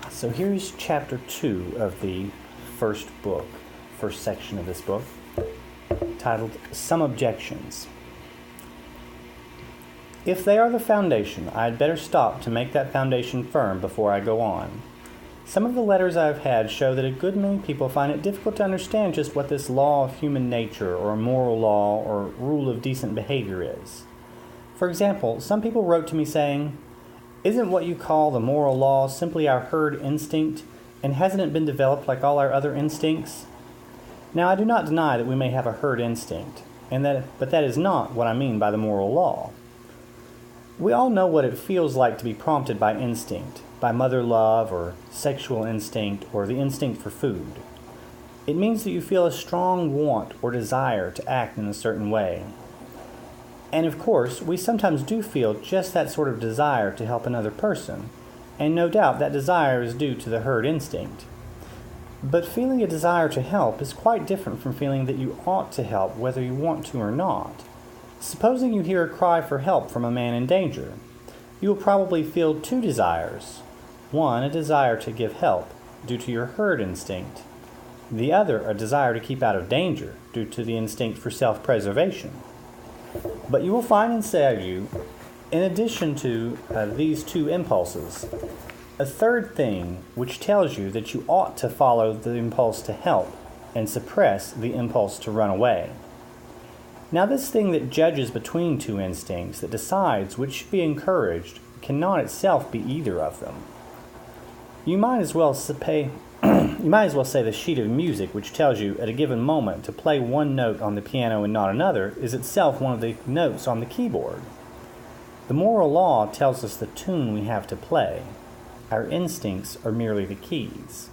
So here's chapter 2 of the first section of this book, titled Some Objections. If they are the foundation, I had better stop to make that foundation firm before I go on. Some of the letters I have had show that a good many people find it difficult to understand just what this law of human nature, or moral law, or rule of decent behavior is. For example, some people wrote to me saying, "Isn't what you call the moral law simply our herd instinct, and hasn't it been developed like all our other instincts?" Now, I do not deny that we may have a herd instinct, but that is not what I mean by the moral law. We all know what it feels like to be prompted by instinct, by mother love or sexual instinct or the instinct for food. It means that you feel a strong want or desire to act in a certain way. And of course, we sometimes do feel just that sort of desire to help another person, and no doubt that desire is due to the herd instinct. But feeling a desire to help is quite different from feeling that you ought to help whether you want to or not. Supposing you hear a cry for help from a man in danger, you will probably feel two desires. One, a desire to give help, due to your herd instinct. The other, a desire to keep out of danger, due to the instinct for self-preservation. But you will find inside you, in addition to these two impulses, a third thing which tells you that you ought to follow the impulse to help and suppress the impulse to run away. Now, this thing that judges between two instincts, that decides which should be encouraged, cannot itself be either of them. You might as well say the sheet of music which tells you at a given moment to play one note on the piano and not another is itself one of the notes on the keyboard. The moral law tells us the tune we have to play. Our instincts are merely the keys.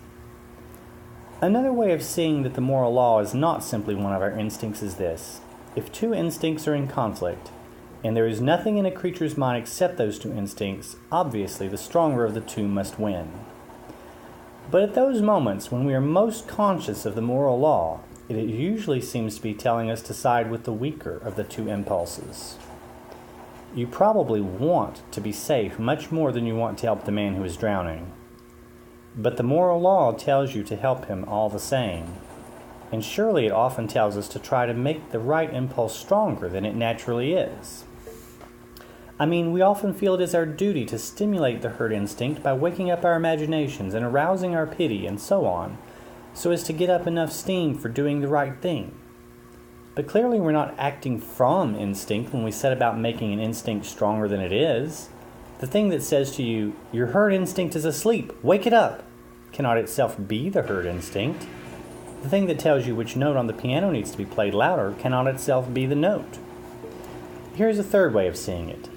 Another way of seeing that the moral law is not simply one of our instincts is this. If two instincts are in conflict, and there is nothing in a creature's mind except those two instincts, obviously the stronger of the two must win. But at those moments when we are most conscious of the moral law, it usually seems to be telling us to side with the weaker of the two impulses. You probably want to be safe much more than you want to help the man who is drowning. But the moral law tells you to help him all the same. And surely it often tells us to try to make the right impulse stronger than it naturally is. I mean, we often feel it is our duty to stimulate the herd instinct by waking up our imaginations and arousing our pity and so on, so as to get up enough steam for doing the right thing. But clearly we're not acting from instinct when we set about making an instinct stronger than it is. The thing that says to you, "Your herd instinct is asleep, wake it up," cannot itself be the herd instinct. The thing that tells you which note on the piano needs to be played louder cannot itself be the note. Here's a third way of seeing it.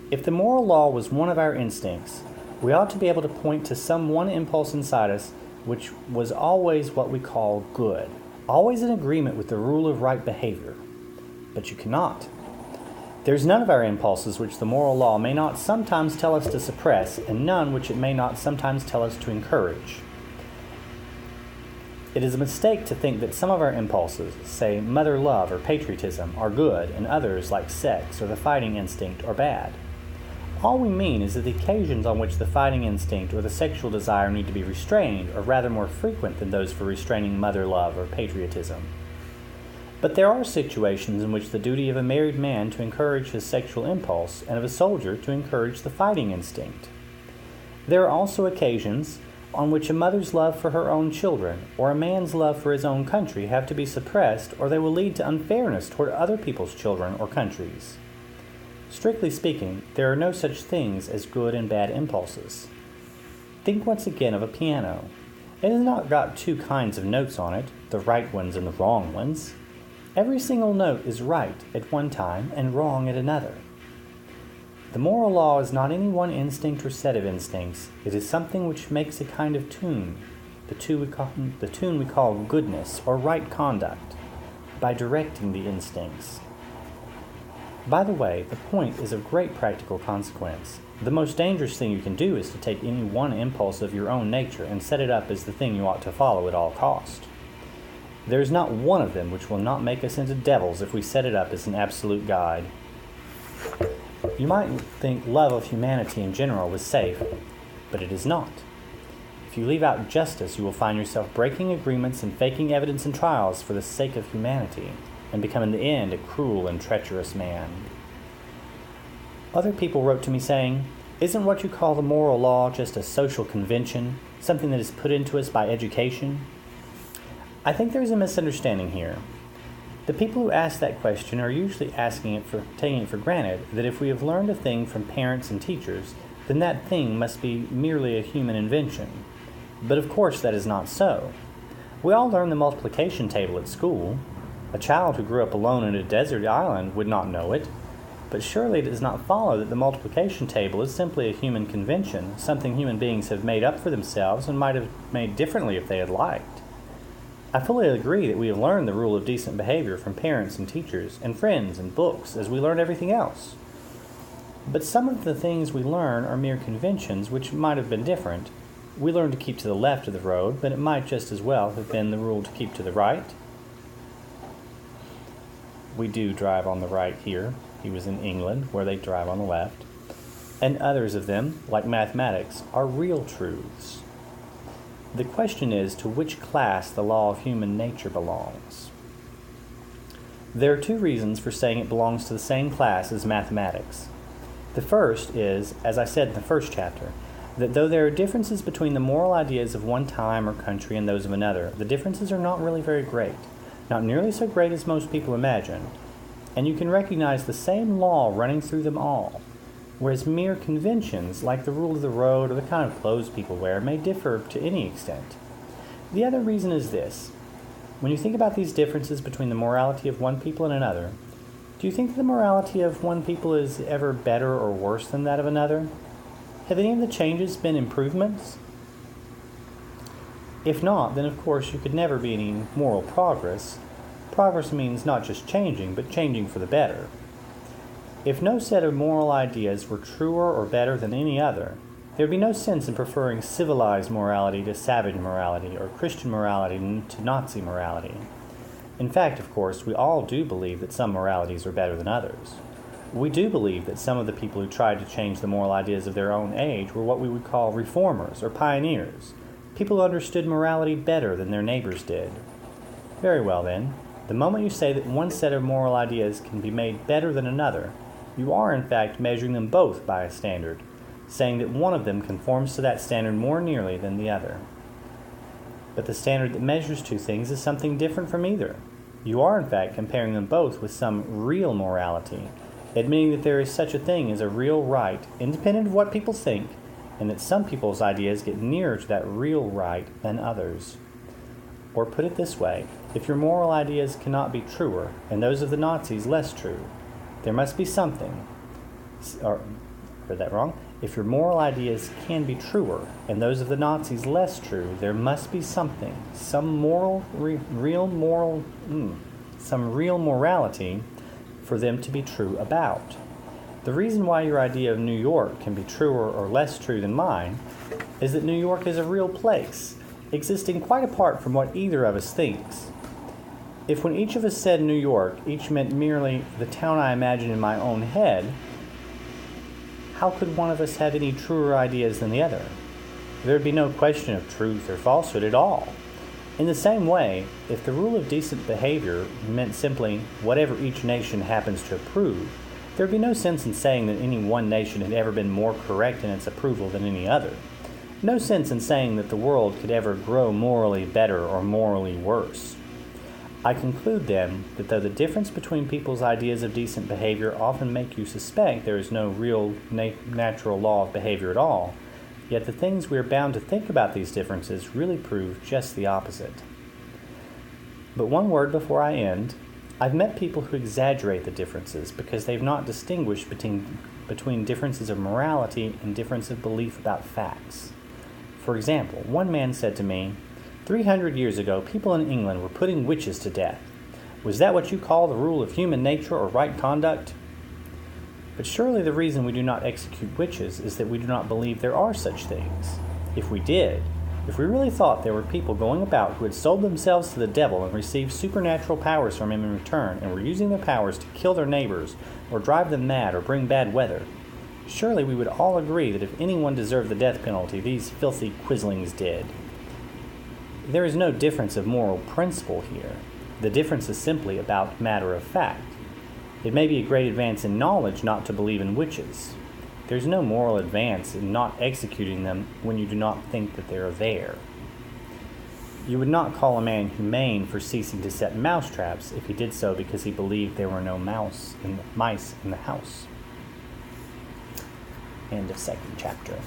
If the moral law was one of our instincts, we ought to be able to point to some one impulse inside us which was always what we call good, always in agreement with the rule of right behavior. But you cannot. There's none of our impulses which the moral law may not sometimes tell us to suppress, and none which it may not sometimes tell us to encourage. It is a mistake to think that some of our impulses, say mother love or patriotism, are good, and others, like sex or the fighting instinct, are bad. All we mean is that the occasions on which the fighting instinct or the sexual desire need to be restrained are rather more frequent than those for restraining mother love or patriotism. But there are situations in which the duty of a married man to encourage his sexual impulse and of a soldier to encourage the fighting instinct. There are also occasions on which a mother's love for her own children or a man's love for his own country have to be suppressed, or they will lead to unfairness toward other people's children or countries. Strictly speaking, there are no such things as good and bad impulses. Think once again of a piano. It has not got two kinds of notes on it, the right ones and the wrong ones. Every single note is right at one time and wrong at another. The moral law is not any one instinct or set of instincts. It is something which makes a kind of tune, the tune we call goodness or right conduct, by directing the instincts. By the way, the point is of great practical consequence. The most dangerous thing you can do is to take any one impulse of your own nature and set it up as the thing you ought to follow at all cost. There is not one of them which will not make us into devils if we set it up as an absolute guide. You might think love of humanity in general was safe, but it is not. If you leave out justice, you will find yourself breaking agreements and faking evidence in trials for the sake of humanity, and become in the end a cruel and treacherous man. Other people wrote to me saying, "Isn't what you call the moral law just a social convention, something that is put into us by education?" I think there is a misunderstanding here. The people who ask that question are usually taking it for granted that if we have learned a thing from parents and teachers, then that thing must be merely a human invention. But of course that is not so. We all learn the multiplication table at school. A child who grew up alone in a desert island would not know it. But surely it does not follow that the multiplication table is simply a human convention, something human beings have made up for themselves and might have made differently if they had liked. I fully agree that we have learned the rule of decent behavior from parents and teachers and friends and books as we learn everything else. But some of the things we learn are mere conventions which might have been different. We learn to keep to the left of the road, but it might just as well have been the rule to keep to the right. We do drive on the right here. He was in England, where they drive on the left. And others of them, like mathematics, are real truths. The question is to which class the law of human nature belongs. There are two reasons for saying it belongs to the same class as mathematics. The first is, as I said in the first chapter, that though there are differences between the moral ideas of one time or country and those of another, the differences are not really very great, not nearly so great as most people imagine, and you can recognize the same law running through them all, whereas mere conventions, like the rule of the road or the kind of clothes people wear, may differ to any extent. The other reason is this. When you think about these differences between the morality of one people and another, do you think that the morality of one people is ever better or worse than that of another? Have any of the changes been improvements? If not, then of course you could never be any moral progress. Progress means not just changing, but changing for the better. If no set of moral ideas were truer or better than any other, there would be no sense in preferring civilized morality to savage morality, or Christian morality to Nazi morality. In fact, of course, we all do believe that some moralities are better than others. We do believe that some of the people who tried to change the moral ideas of their own age were what we would call reformers or pioneers, people who understood morality better than their neighbors did. Very well then, the moment you say that one set of moral ideas can be made better than another, you are in fact measuring them both by a standard, saying that one of them conforms to that standard more nearly than the other. But the standard that measures two things is something different from either. You are in fact comparing them both with some real morality, admitting that there is such a thing as a real right, independent of what people think, and that some people's ideas get nearer to that real right than others. Or put it this way, if your moral ideas cannot be truer, and those of the Nazis less true, there must be something. Or, heard that wrong? If your moral ideas can be truer, and those of the Nazis less true, there must be something, some real morality for them to be true about. The reason why your idea of New York can be truer or less true than mine is that New York is a real place, existing quite apart from what either of us thinks. If when each of us said New York, each meant merely the town I imagine in my own head, how could one of us have any truer ideas than the other? There would be no question of truth or falsehood at all. In the same way, if the rule of decent behavior meant simply whatever each nation happens to approve, there would be no sense in saying that any one nation had ever been more correct in its approval than any other. No sense in saying that the world could ever grow morally better or morally worse. I conclude then that though the difference between people's ideas of decent behavior often make you suspect there is no real natural law of behavior at all, yet the things we are bound to think about these differences really prove just the opposite. But one word before I end. I've met people who exaggerate the differences because they've not distinguished between differences of morality and difference of belief about facts. For example, one man said to me, 300 years ago, people in England were putting witches to death. Was that what you call the rule of human nature or right conduct? But surely the reason we do not execute witches is that we do not believe there are such things. If we did, if we really thought there were people going about who had sold themselves to the devil and received supernatural powers from him in return and were using their powers to kill their neighbors or drive them mad or bring bad weather, Surely we would all agree that if anyone deserved the death penalty, these filthy quislings did. There is no difference of moral principle here. The difference is simply about matter of fact. It may be a great advance in knowledge not to believe in witches. There's no moral advance in not executing them when you do not think that they are there. You would not call a man humane for ceasing to set mouse traps if he did so because he believed there were no mice in the house. End of second chapter.